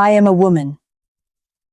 I am a woman.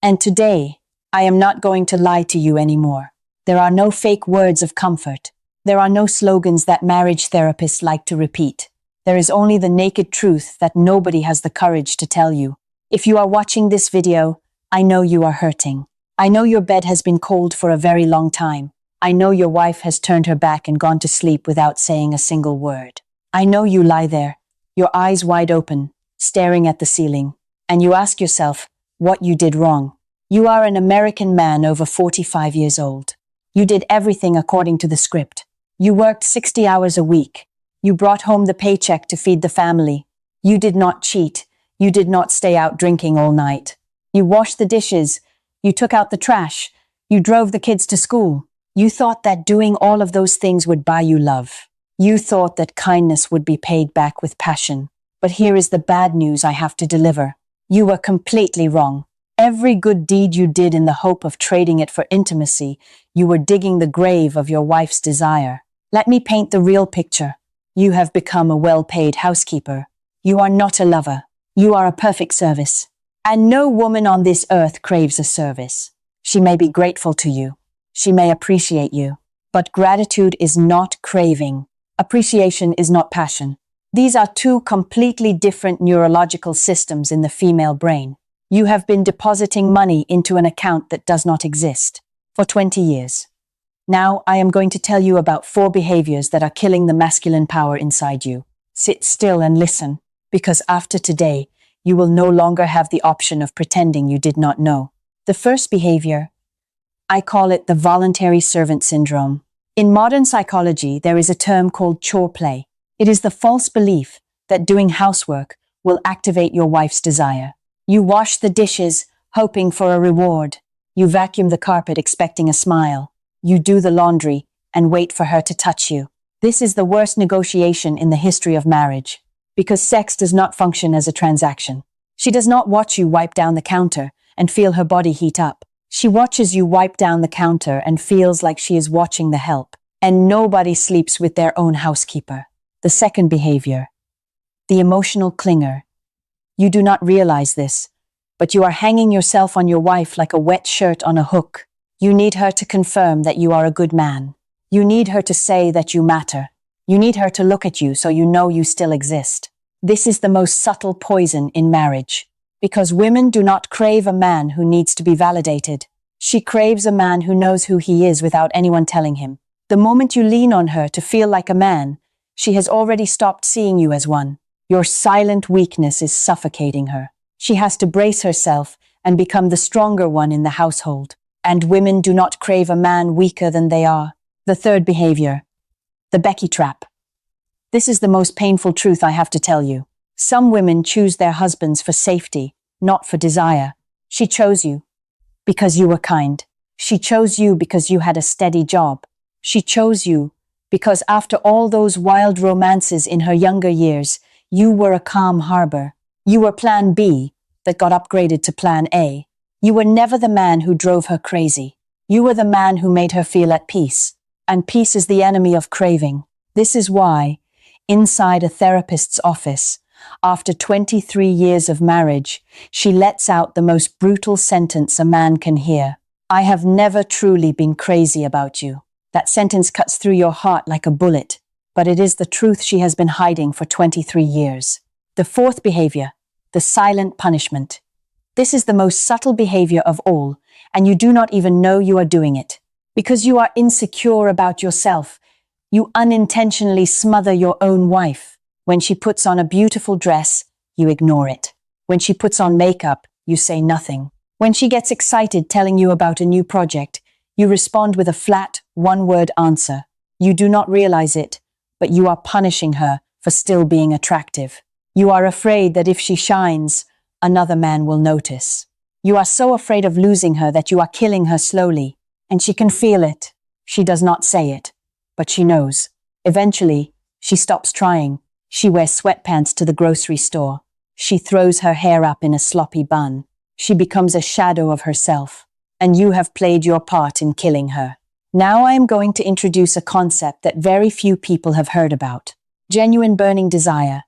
And today, I am not going to lie to you anymore. There are no fake words of comfort. There are no slogans that marriage therapists like to repeat. There is only the naked truth that nobody has the courage to tell you. If you are watching this video, I know you are hurting. I know your bed has been cold for a very long time. I know your wife has turned her back and gone to sleep without saying a single word. I know you lie there, your eyes wide open, staring at the ceiling, and you ask yourself what you did wrong. You are an American man over 45 years old. You did everything according to the script. You worked 60 hours a week. You brought home the paycheck to feed the family. You did not cheat. You did not stay out drinking all night. You washed the dishes. You took out the trash. You drove the kids to school. You thought that doing all of those things would buy you love. You thought that kindness would be paid back with passion. But here is the bad news I have to deliver. You were completely wrong. Every good deed you did in the hope of trading it for intimacy, you were digging the grave of your wife's desire. Let me paint the real picture. You have become a well-paid housekeeper. You are not a lover. You are a perfect service. And no woman on this earth craves a service. She may be grateful to you. She may appreciate you. But gratitude is not craving. Appreciation is not passion. These are two completely different neurological systems in the female brain. You have been depositing money into an account that does not exist for 20 years. Now I am going to tell you about 4 behaviors that are killing the masculine power inside you. Sit still and listen, because after today, you will no longer have the option of pretending you did not know. The first behavior, I call it the Voluntary Servant Syndrome. In modern psychology, there is a term called choreplay. It is the false belief that doing housework will activate your wife's desire. You wash the dishes, hoping for a reward. You vacuum the carpet, expecting a smile. You do the laundry and wait for her to touch you. This is the worst negotiation in the history of marriage, because sex does not function as a transaction. She does not watch you wipe down the counter and feel her body heat up. She watches you wipe down the counter and feels like she is watching the help. And nobody sleeps with their own housekeeper. The second behavior, the emotional clinger. You do not realize this, but you are hanging yourself on your wife like a wet shirt on a hook. You need her to confirm that you are a good man. You need her to say that you matter. You need her to look at you so you know you still exist. This is the most subtle poison in marriage, because women do not crave a man who needs to be validated. She craves a man who knows who he is without anyone telling him. The moment you lean on her to feel like a man, she has already stopped seeing you as one. Your silent weakness is suffocating her. She has to brace herself and become the stronger one in the household. And women do not crave a man weaker than they are. The third behavior, the Becky Trap. This is the most painful truth I have to tell you. Some women choose their husbands for safety, not for desire. She chose you because you were kind. She chose you because you had a steady job. She chose you because after all those wild romances in her younger years, you were a calm harbor. You were plan B that got upgraded to plan A. You were never the man who drove her crazy. You were the man who made her feel at peace. And peace is the enemy of craving. This is why, inside a therapist's office, after 23 years of marriage, she lets out the most brutal sentence a man can hear. I have never truly been crazy about you. That sentence cuts through your heart like a bullet, but it is the truth she has been hiding for 23 years. The fourth behavior, the silent punishment. This is the most subtle behavior of all, and you do not even know you are doing it. Because you are insecure about yourself, you unintentionally smother your own wife. When she puts on a beautiful dress, you ignore it. When she puts on makeup, you say nothing. When she gets excited telling you about a new project, you respond with a flat, one-word answer. You do not realize it, but you are punishing her for still being attractive. You are afraid that if she shines, another man will notice. You are so afraid of losing her that you are killing her slowly, and she can feel it. She does not say it, but she knows. Eventually, she stops trying. She wears sweatpants to the grocery store. She throws her hair up in a sloppy bun. She becomes a shadow of herself, and you have played your part in killing her. Now I am going to introduce a concept that very few people have heard about. Genuine burning desire.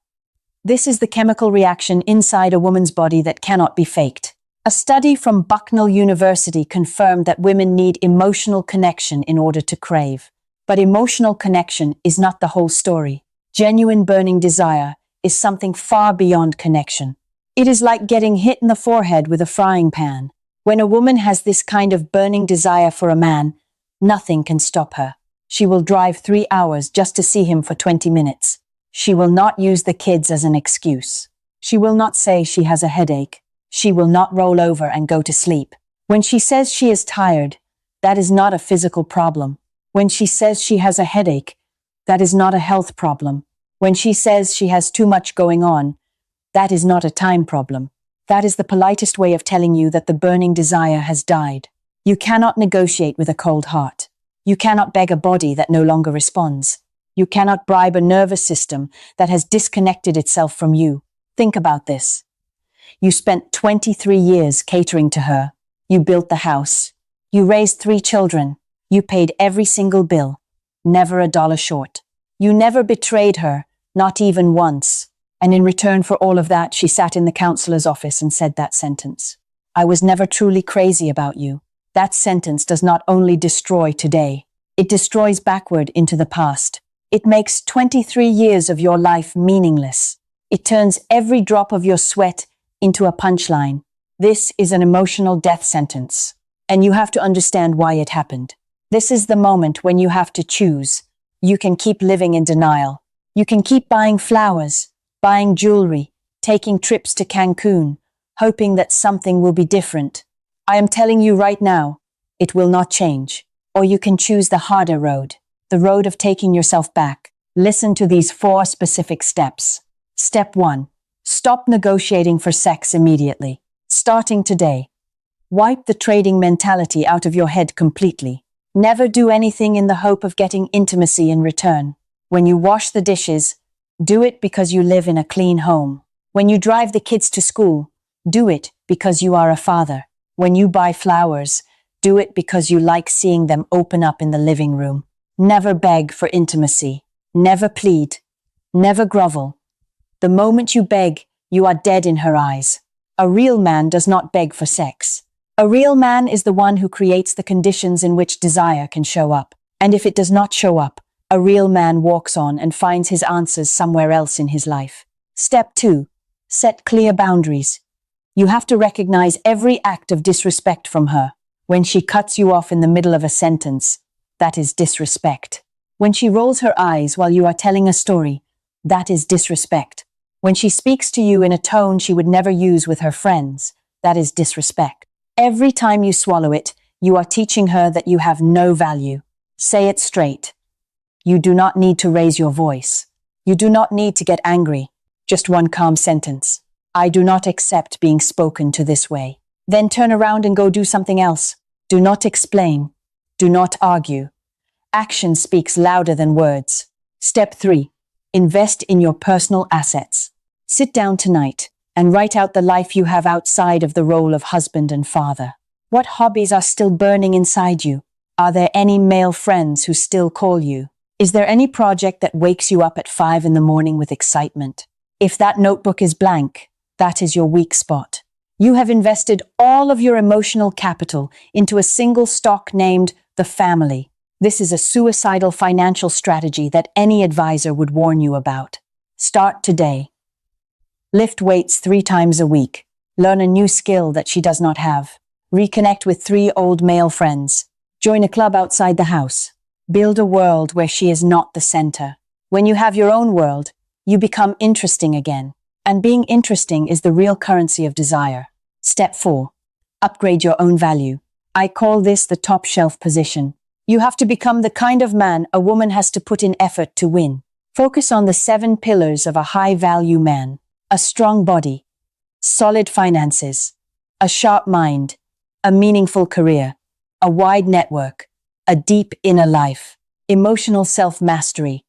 This is the chemical reaction inside a woman's body that cannot be faked. A study from Bucknell University confirmed that women need emotional connection in order to crave. But emotional connection is not the whole story. Genuine burning desire is something far beyond connection. It is like getting hit in the forehead with a frying pan. When a woman has this kind of burning desire for a man, nothing can stop her. She will drive 3 hours just to see him for 20 minutes. She will not use the kids as an excuse. She will not say she has a headache. She will not roll over and go to sleep. When she says she is tired, that is not a physical problem. When she says she has a headache, that is not a health problem. When she says she has too much going on, that is not a time problem. That is the politest way of telling you that the burning desire has died. You cannot negotiate with a cold heart. You cannot beg a body that no longer responds. You cannot bribe a nervous system that has disconnected itself from you. Think about this. You spent 23 years catering to her. You built the house. You raised 3 children. You paid every single bill, never a dollar short. You never betrayed her, not even once. And in return for all of that, she sat in the counselor's office and said that sentence. I was never truly crazy about you. That sentence does not only destroy today, it destroys backward into the past. It makes 23 years of your life meaningless. It turns every drop of your sweat into a punchline. This is an emotional death sentence, and you have to understand why it happened. This is the moment when you have to choose. You can keep living in denial. You can keep buying flowers, buying jewelry, taking trips to Cancun, hoping that something will be different. I am telling you right now, it will not change. Or you can choose the harder road, the road of taking yourself back. Listen to these 4 specific steps. Step 1. Stop negotiating for sex immediately. Starting today. Wipe the trading mentality out of your head completely. Never do anything in the hope of getting intimacy in return. When you wash the dishes, do it because you live in a clean home. When you drive the kids to school, do it because you are a father. When you buy flowers, do it because you like seeing them open up in the living room. Never beg for intimacy. Never plead. Never grovel. The moment you beg, you are dead in her eyes. A real man does not beg for sex. A real man is the one who creates the conditions in which desire can show up. And if it does not show up, a real man walks on and finds his answers somewhere else in his life. Step 2. Set clear boundaries. You have to recognize every act of disrespect from her. When she cuts you off in the middle of a sentence, that is disrespect. When she rolls her eyes while you are telling a story, that is disrespect. When she speaks to you in a tone she would never use with her friends, that is disrespect. Every time you swallow it, you are teaching her that you have no value. Say it straight. You do not need to raise your voice. You do not need to get angry. Just one calm sentence. I do not accept being spoken to this way. Then turn around and go do something else. Do not explain. Do not argue. Action speaks louder than words. Step 3. Invest in your personal assets. Sit down tonight and write out the life you have outside of the role of husband and father. What hobbies are still burning inside you? Are there any male friends who still call you? Is there any project that wakes you up at 5 in the morning with excitement? If that notebook is blank, that is your weak spot. You have invested all of your emotional capital into a single stock named the family. This is a suicidal financial strategy that any advisor would warn you about. Start today. Lift weights 3 times a week. Learn a new skill that she does not have. Reconnect with 3 old male friends. Join a club outside the house. Build a world where she is not the center. When you have your own world, you become interesting again. And being interesting is the real currency of desire. Step 4. Upgrade your own value. I call this the top shelf position. You have to become the kind of man a woman has to put in effort to win. Focus on the 7 pillars of a high-value man. A strong body, solid finances, a sharp mind, a meaningful career, a wide network, a deep inner life, emotional self-mastery.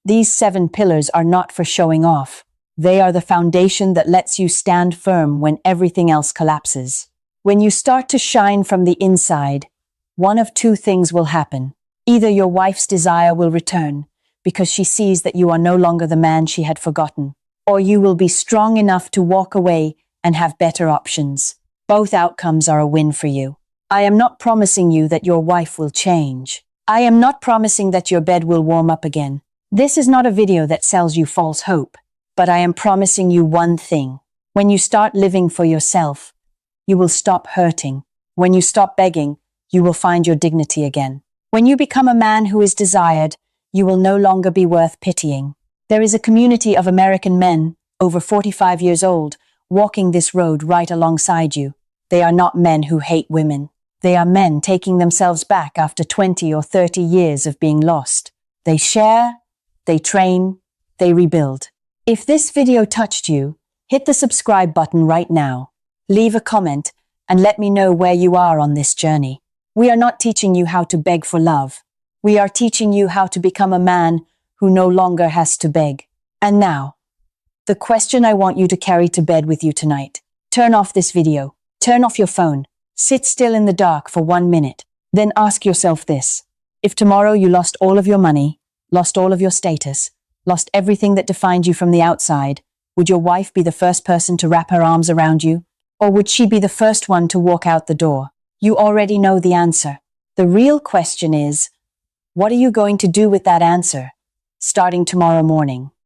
These 7 pillars are not for showing off. They are the foundation that lets you stand firm when everything else collapses. When you start to shine from the inside, one of 2 things will happen. Either your wife's desire will return because she sees that you are no longer the man she had forgotten, or you will be strong enough to walk away and have better options. Both outcomes are a win for you. I am not promising you that your wife will change. I am not promising that your bed will warm up again. This is not a video that sells you false hope, but I am promising you one thing. When you start living for yourself, you will stop hurting. When you stop begging, you will find your dignity again. When you become a man who is desired, you will no longer be worth pitying. There is a community of American men, over 45 years old, walking this road right alongside you. They are not men who hate women. They are men taking themselves back after 20 or 30 years of being lost. They share, they train, they rebuild. If this video touched you, hit the subscribe button right now. Leave a comment and let me know where you are on this journey. We are not teaching you how to beg for love. We are teaching you how to become a man who no longer has to beg. And now, the question I want you to carry to bed with you tonight. Turn off this video. Turn off your phone. Sit still in the dark for 1 minute. Then ask yourself this. If tomorrow you lost all of your money, lost all of your status, lost everything that defined you from the outside, would your wife be the first person to wrap her arms around you? Or would she be the first one to walk out the door? You already know the answer. The real question is, what are you going to do with that answer, starting tomorrow morning?